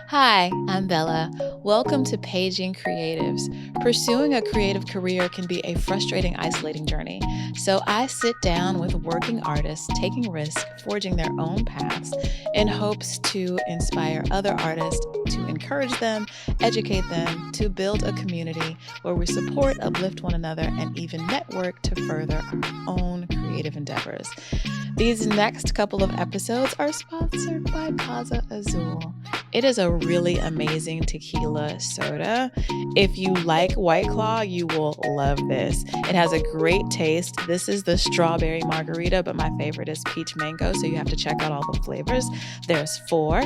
Hi, I'm Bella. Welcome to Paging Creatives. Pursuing a creative career can be a frustrating, isolating journey. So I sit down with working artists taking risks, forging their own paths in hopes to inspire other artists, to encourage them, educate them, to build a community where we support, uplift one another, and even network to further our own creative endeavors. These next couple of episodes are sponsored by Casa Azul. It is a really amazing tequila soda. If you like White Claw, you will love this. It has a great taste. This is the strawberry margarita, but my favorite is peach mango, so you have to check out all the flavors. There's 4.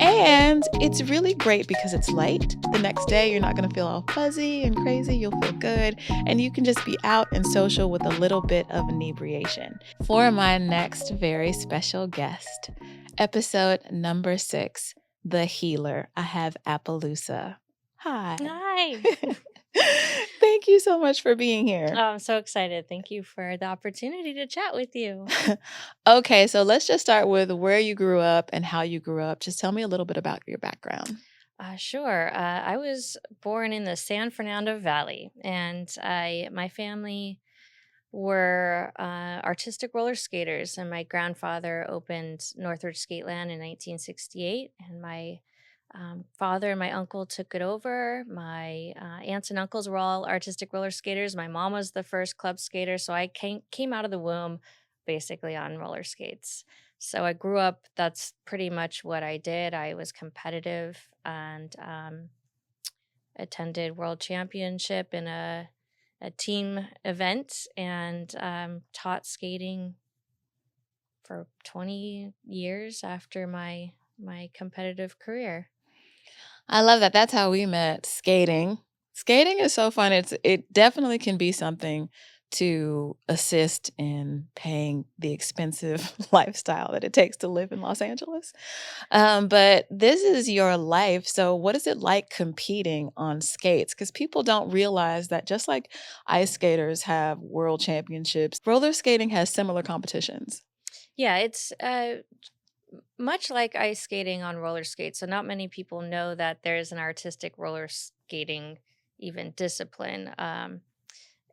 And it's really great because it's light. The next day, you're not going to feel all fuzzy and crazy. You'll feel good. And you can just be out and social with a little bit of inebriation. For my next very special guest, episode number 6, The Healer, I have Appelusa. Hi. Hi. Thank you so much for being here. Oh, I'm so excited. Thank you for the opportunity to chat with you. Okay, so let's just start with where you grew up and how you grew up. Just tell me a little bit about your background. Sure. I was born in the San Fernando Valley, and my family were artistic roller skaters, and my grandfather opened Northridge Skateland in 1968, and my father and my uncle took it over. My aunts and uncles were all artistic roller skaters. My mom was the first club skater, so I came out of the womb basically on roller skates. So I grew up. That's pretty much what I did. I was competitive and attended world championship in a team event and taught skating for 20 years after my competitive career. I love that. That's how we met, skating. Skating is so fun. It definitely can be something to assist in paying the expensive lifestyle that it takes to live in Los Angeles. But this is your life. So what is it like competing on skates? Because people don't realize that just like ice skaters have world championships, roller skating has similar competitions. Yeah, it's much like ice skating on roller skates. So not many people know that there's an artistic roller skating even discipline.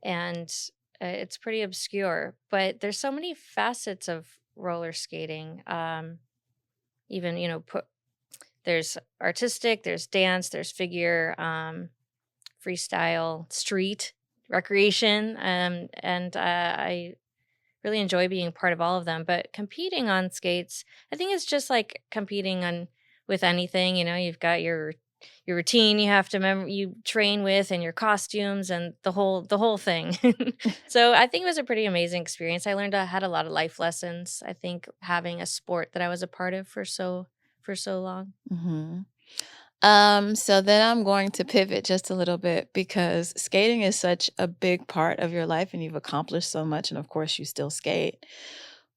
And it's pretty obscure, but there's so many facets of roller skating. Even, there's artistic, there's dance, there's figure, freestyle, street, recreation. And I really enjoy being part of all of them. But competing on skates, I think it's just like competing on with anything. You've got your routine you have to you train with, and your costumes, and the whole thing. So I think it was a pretty amazing experience. I had a lot of life lessons. I think having a sport that I was a part of for so long. hmm so then I'm going to pivot just a little bit because skating is such a big part of your life and you've accomplished so much. And of course, you still skate.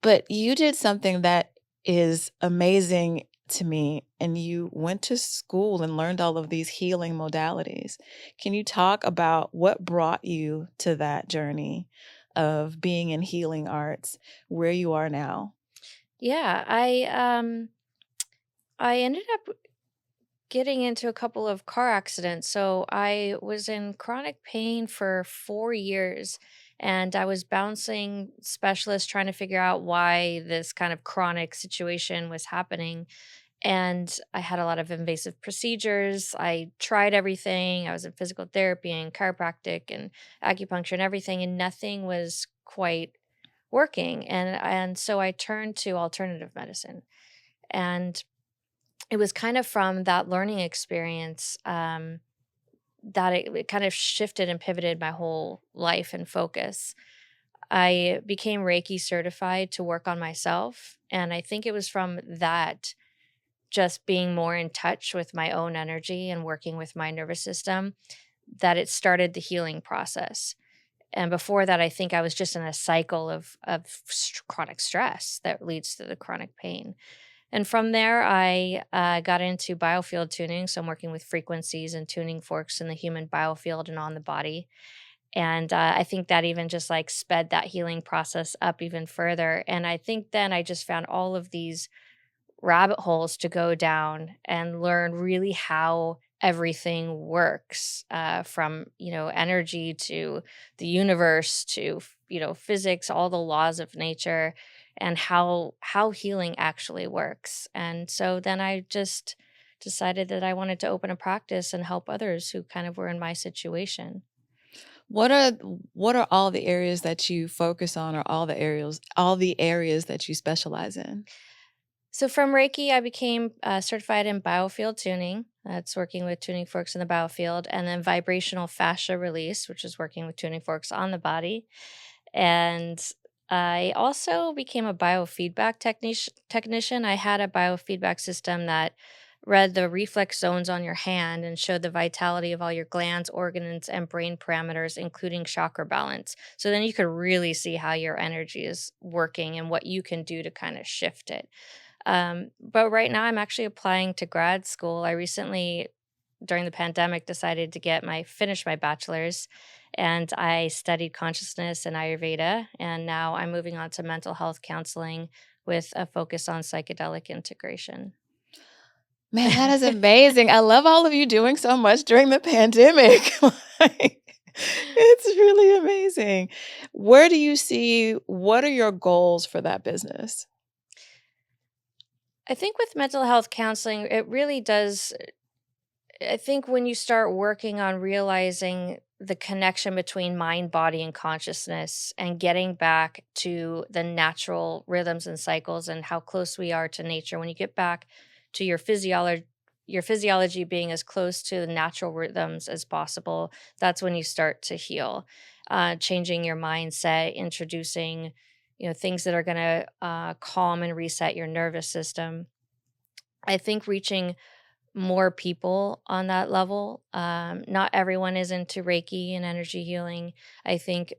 But you did something that is amazing to me, and you went to school and learned all of these healing modalities. Can you talk about what brought you to that journey of being in healing arts, where you are now? Yeah, I ended up getting into a couple of car accidents. So I was in chronic pain for 4 years, and I was bouncing specialists trying to figure out why this kind of chronic situation was happening. And I had a lot of invasive procedures. I tried everything. I was in physical therapy and chiropractic and acupuncture and everything, and nothing was quite working. And so I turned to alternative medicine. And it was kind of from that learning experience that it kind of shifted and pivoted my whole life and focus. I became Reiki certified to work on myself. And I think it was from that, just being more in touch with my own energy and working with my nervous system, that it started the healing process. And before that, I think I was just in a cycle of chronic stress that leads to the chronic pain. And from there, I got into biofield tuning. So I'm working with frequencies and tuning forks in the human biofield and on the body. And I think that even just like sped that healing process up even further. And I think then I just found all of these rabbit holes to go down and learn really how everything works, from, energy to the universe to, physics, all the laws of nature, and how healing actually works. And so then I just decided that I wanted to open a practice and help others who kind of were in my situation. What are what are all the areas that you focus on, or all the areas that you specialize in? So from Reiki, I became certified in biofield tuning. That's working with tuning forks in the biofield, and then vibrational fascia release, which is working with tuning forks on the body. And I also became a biofeedback technician. I had a biofeedback system that read the reflex zones on your hand and showed the vitality of all your glands, organs, and brain parameters, including chakra balance. So then you could really see how your energy is working and what you can do to kind of shift it. But right now, I'm actually applying to grad school. I recently, during the pandemic, decided to finish my bachelor's, and I studied consciousness and Ayurveda. And now I'm moving on to mental health counseling with a focus on psychedelic integration. Man, that is amazing. I love all of you doing so much during the pandemic. Like, it's really amazing. Where do you see what are your goals for that business? I think with mental health counseling, it really does. I think when you start working on realizing the connection between mind, body, and consciousness and getting back to the natural rhythms and cycles and how close we are to nature, when you get back to your physiology being as close to the natural rhythms as possible, that's when you start to heal. Changing your mindset, introducing, things that are going to calm and reset your nervous system. I think reaching more people on that level. Not everyone is into Reiki and energy healing. I think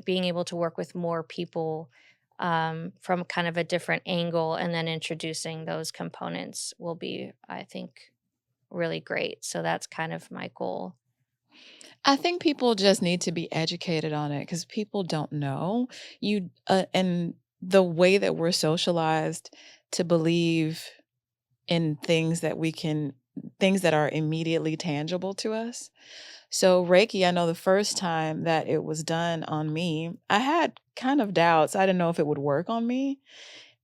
being able to work with more people from kind of a different angle and then introducing those components will be, I think, really great. So that's kind of my goal. I think people just need to be educated on it because people don't know. And the way that we're socialized to believe in things that are immediately tangible to us. So Reiki, I know the first time that it was done on me, I had kind of doubts. I didn't know if it would work on me.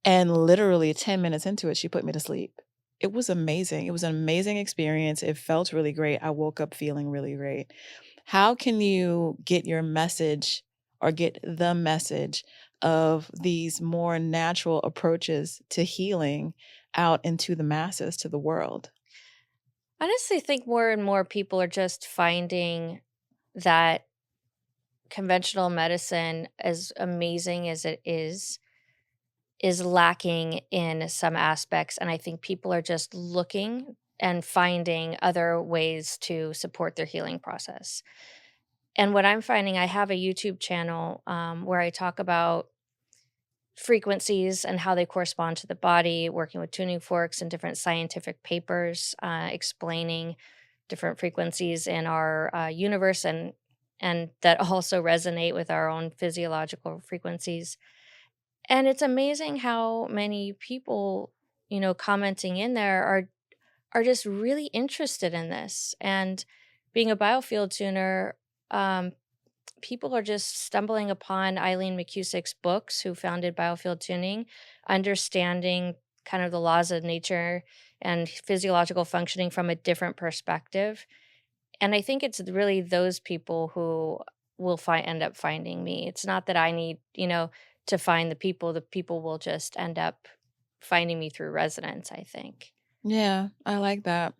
And literally 10 minutes into it, she put me to sleep. It was amazing. It was an amazing experience. It felt really great. I woke up feeling really great. How can you get your message or get the message of these more natural approaches to healing out into the masses, to the world? I honestly think more and more people are just finding that conventional medicine, as amazing as it is lacking in some aspects, and I think people are just looking and finding other ways to support their healing process. And what I'm finding, I have a YouTube channel, where I talk about frequencies and how they correspond to the body, working with tuning forks and different scientific papers, explaining different frequencies in our universe and that also resonate with our own physiological frequencies. And it's amazing how many people, commenting in there are just really interested in this. And being a biofield tuner, um, people are just stumbling upon Eileen McCusick's books, who founded biofield tuning, understanding kind of the laws of nature and physiological functioning from a different perspective. And I think it's really those people who will end up finding me. It's not that I need, to find the people will just end up finding me through resonance, I think. Yeah, I like that.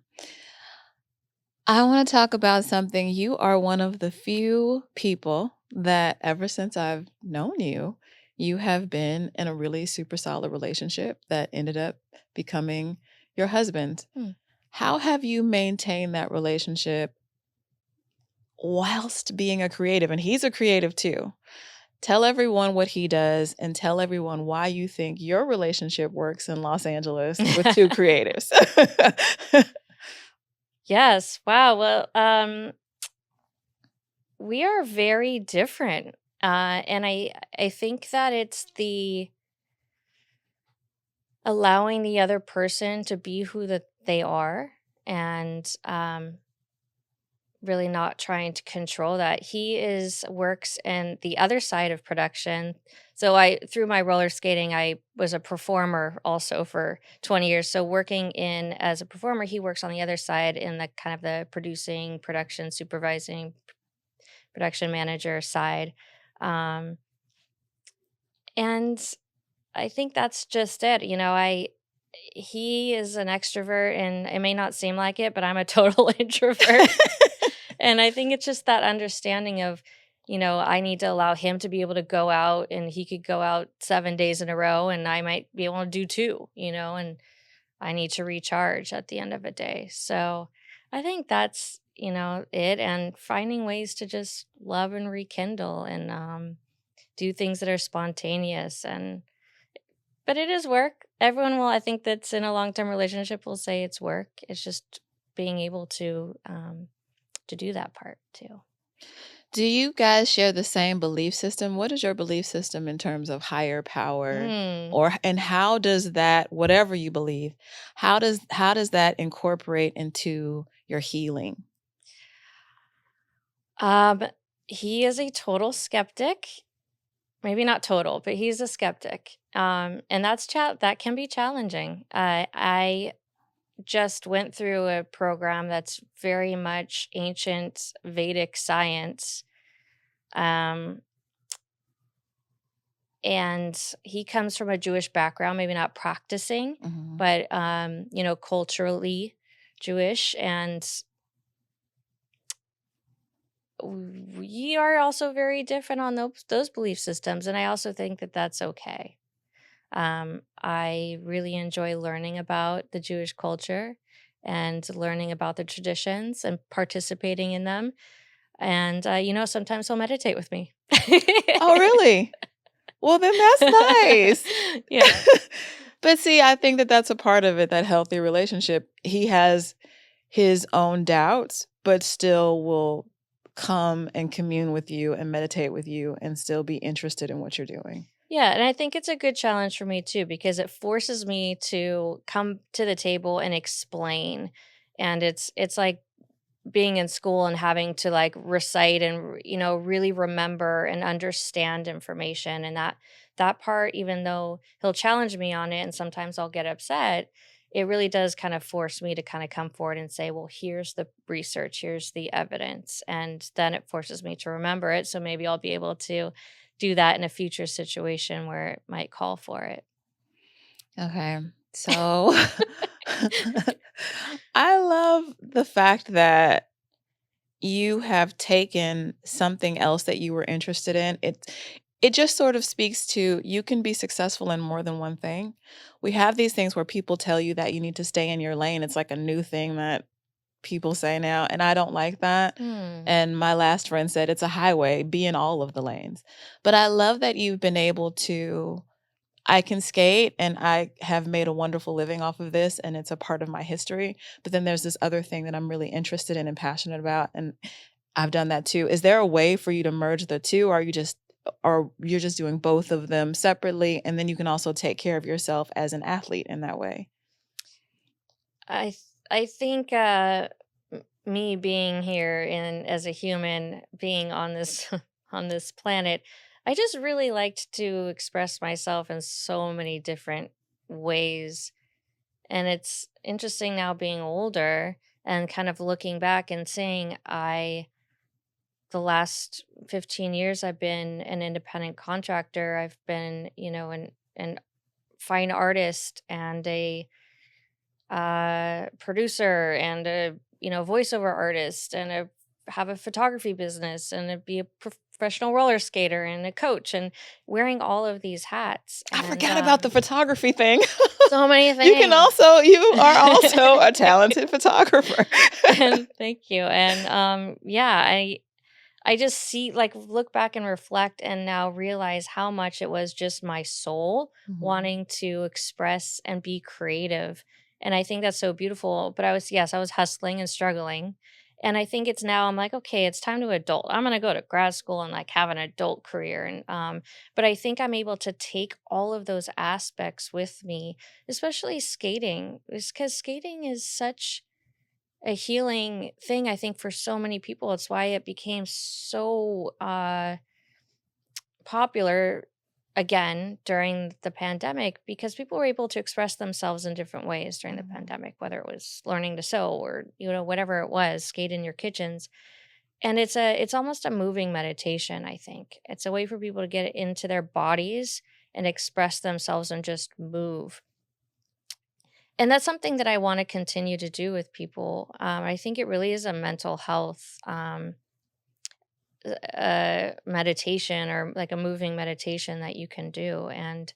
I want to talk about something. You are one of the few people that ever since I've known you, you have been in a really super solid relationship that ended up becoming your husband. Hmm. How have you maintained that relationship whilst being a creative? And he's a creative too. Tell everyone what he does and tell everyone why you think your relationship works in Los Angeles with two creatives. Yes. Wow. Well, we are very different. And I think that it's allowing the other person to be who that they are, and really not trying to control that. He is works in the other side of production. So I through my roller skating, I was a performer also for 20 years. So working in as a performer, he works on the other side in the kind of the producing, production, supervising, production manager side. Um, and I think that's just it. I he is an extrovert and it may not seem like it, but I'm a total introvert. And I think it's just that understanding of, I need to allow him to be able to go out, and he could go out 7 days in a row and I might be able to do 2, and I need to recharge at the end of a day. So I think that's, it, and finding ways to just love and rekindle and do things that are spontaneous, and but it is work. Everyone will, I think that's in a long-term relationship will say it's work. It's just being able to do that part too. Do you guys share the same belief system? What is your belief system in terms of higher power, Mm. or and how does that, whatever you believe, how does that incorporate into your healing? Um, he is a total skeptic. Maybe not total, but he's a skeptic. And that can be challenging. I just went through a program that's very much ancient Vedic science. Um, and he comes from a Jewish background, maybe not practicing, Mhm. but culturally Jewish, and we are also very different on those belief systems, and I also think that that's okay. I really enjoy learning about the Jewish culture and learning about the traditions and participating in them. And sometimes he'll meditate with me. Oh, really? Well, then that's nice. Yeah. But see, I think that that's a part of it, that healthy relationship. He has his own doubts, but still will come and commune with you and meditate with you and still be interested in what you're doing. Yeah, and I think it's a good challenge for me too because it forces me to come to the table and explain. And it's like being in school and having to like recite and really remember and understand information, and that part, even though he'll challenge me on it and sometimes I'll get upset, it really does kind of force me to kind of come forward and say, well, here's the research, here's the evidence, and then it forces me to remember it, so maybe I'll be able to do that in a future situation where it might call for it. Okay. So I love the fact that you have taken something else that you were interested in. It just sort of speaks to, you can be successful in more than one thing. We have these things where people tell you that you need to stay in your lane. It's like a new thing that people say now, and I don't like that. Hmm. And my last friend said it's a highway, be in all of the lanes. But I love that you've been able to, I can skate and I have made a wonderful living off of this and it's a part of my history. But then there's this other thing that I'm really interested in and passionate about, and I've done that too. Is there a way for you to merge the two? Or you're just doing both of them separately, and then you can also take care of yourself as an athlete in that way? I think me being here and as a human being on this on this planet, I just really liked to express myself in so many different ways. And it's interesting now being older and kind of looking back and saying the last 15 years I've been an independent contractor. I've been, an fine artist and a producer and a voiceover artist and have a photography business and be a professional roller skater and a coach and wearing all of these hats I and forgot about the photography thing. so many things. You are also a talented photographer. And thank you. And yeah, I just see, like, look back and reflect and now realize how much it was just my soul Mhm. wanting to express and be creative. And I think that's so beautiful. But I was hustling and struggling. And I think it's now I'm like, okay, it's time to adult. I'm gonna go to grad school and like have an adult career. And but I think I'm able to take all of those aspects with me, especially skating, because skating is such a healing thing, I think, for so many people. It's why it became so popular again during the pandemic, because people were able to express themselves in different ways during the pandemic, whether it was learning to sew or, whatever it was, skate in your kitchens. And it's almost a moving meditation, I think. It's a way for people to get into their bodies and express themselves and just move. And that's something that I want to continue to do with people. I think it really is a mental health meditation, or like a moving meditation that you can do. And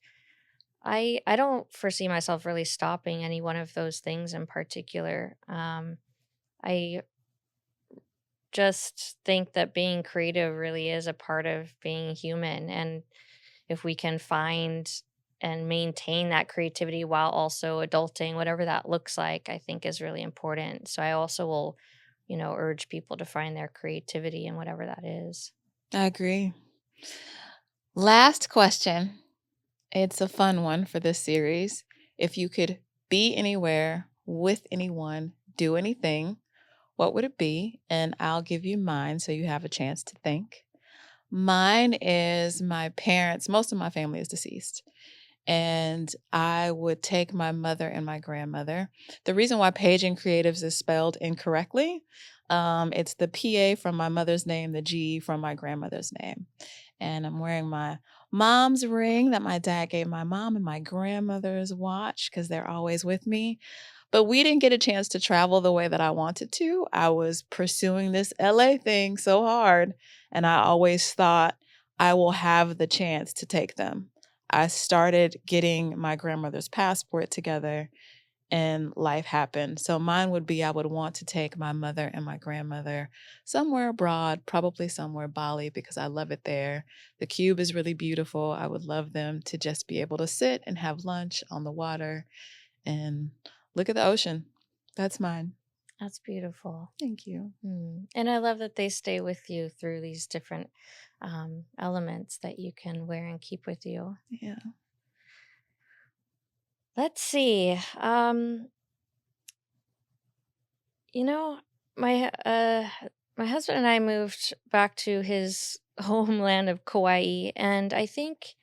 I don't foresee myself really stopping any one of those things in particular. I just think that being creative really is a part of being human. And if we can find and maintain that creativity while also adulting, whatever that looks like, I think is really important. So I also will, urge people to find their creativity in whatever that is. I agree. Last question. It's a fun one for this series. If you could be anywhere with anyone, do anything, what would it be? And I'll give you mine so you have a chance to think. Mine is my parents. Most of my family is deceased. And I would take my mother and my grandmother. The reason why Paging Creatives is spelled incorrectly, it's the PA from my mother's name, the G from my grandmother's name. And I'm wearing my mom's ring that my dad gave my mom, and my grandmother's watch because they're always with me. But we didn't get a chance to travel the way that I wanted to. I was pursuing this LA thing so hard, and I always thought I will have the chance to take them. I started getting my grandmother's passport together, and life happened. So mine would be, I would want to take my mother and my grandmother somewhere abroad, probably somewhere Bali, because I love it there. The Cube is really beautiful. I would love them to just be able to sit and have lunch on the water and look at the ocean. That's mine. That's beautiful. Thank you. And I love that they stay with you through these different elements that you can wear and keep with you. Yeah. Let's see. My my husband and I moved back to his homeland of Kauai, and I think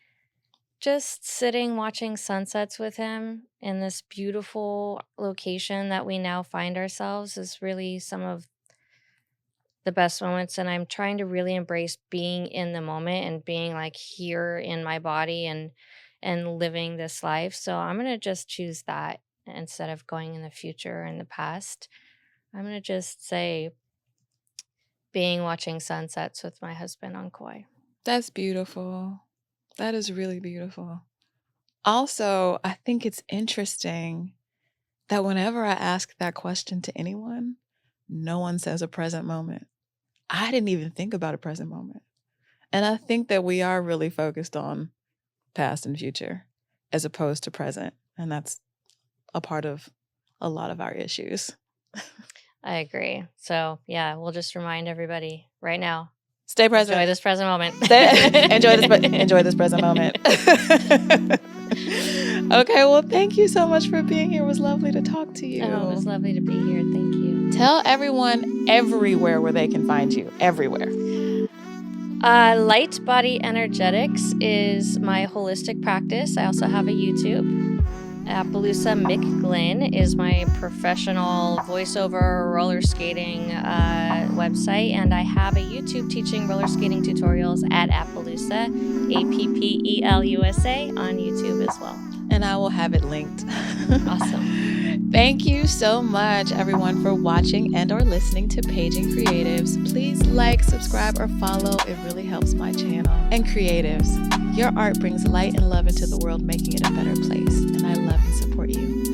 just sitting watching sunsets with him in this beautiful location that we now find ourselves is really some of the best moments. And I'm trying to really embrace being in the moment and being like here in my body and living this life. So I'm going to just choose that instead of going in the future or in the past. I'm going to just say being watching sunsets with my husband on Kauai. That's beautiful. That is really beautiful. Also, I think it's interesting that whenever I ask that question to anyone, no one says a present moment. I didn't even think about a present moment. And I think that we are really focused on past and future as opposed to present. And that's a part of a lot of our issues. I agree. So, yeah, we'll just remind everybody right now. Stay present. Enjoy this present moment. Enjoy this present moment. Okay, well, thank you so much for being here. It was lovely to talk to you. Oh, it was lovely to be here. Thank you. Tell everyone everywhere where they can find you. Everywhere. Light Body Energetics is my holistic practice. I also have a YouTube. Appelusa McGlynn is my professional voiceover roller skating website, and I have a YouTube teaching roller skating tutorials at Appelusa, APPELUSA, on YouTube as well. And I will have it linked. Awesome. Thank you so much, everyone, for watching and or listening to Paging Creatives. Please like, subscribe, or follow. It really helps my channel. And creatives, your art brings light and love into the world, making it a better place. And I love and support you.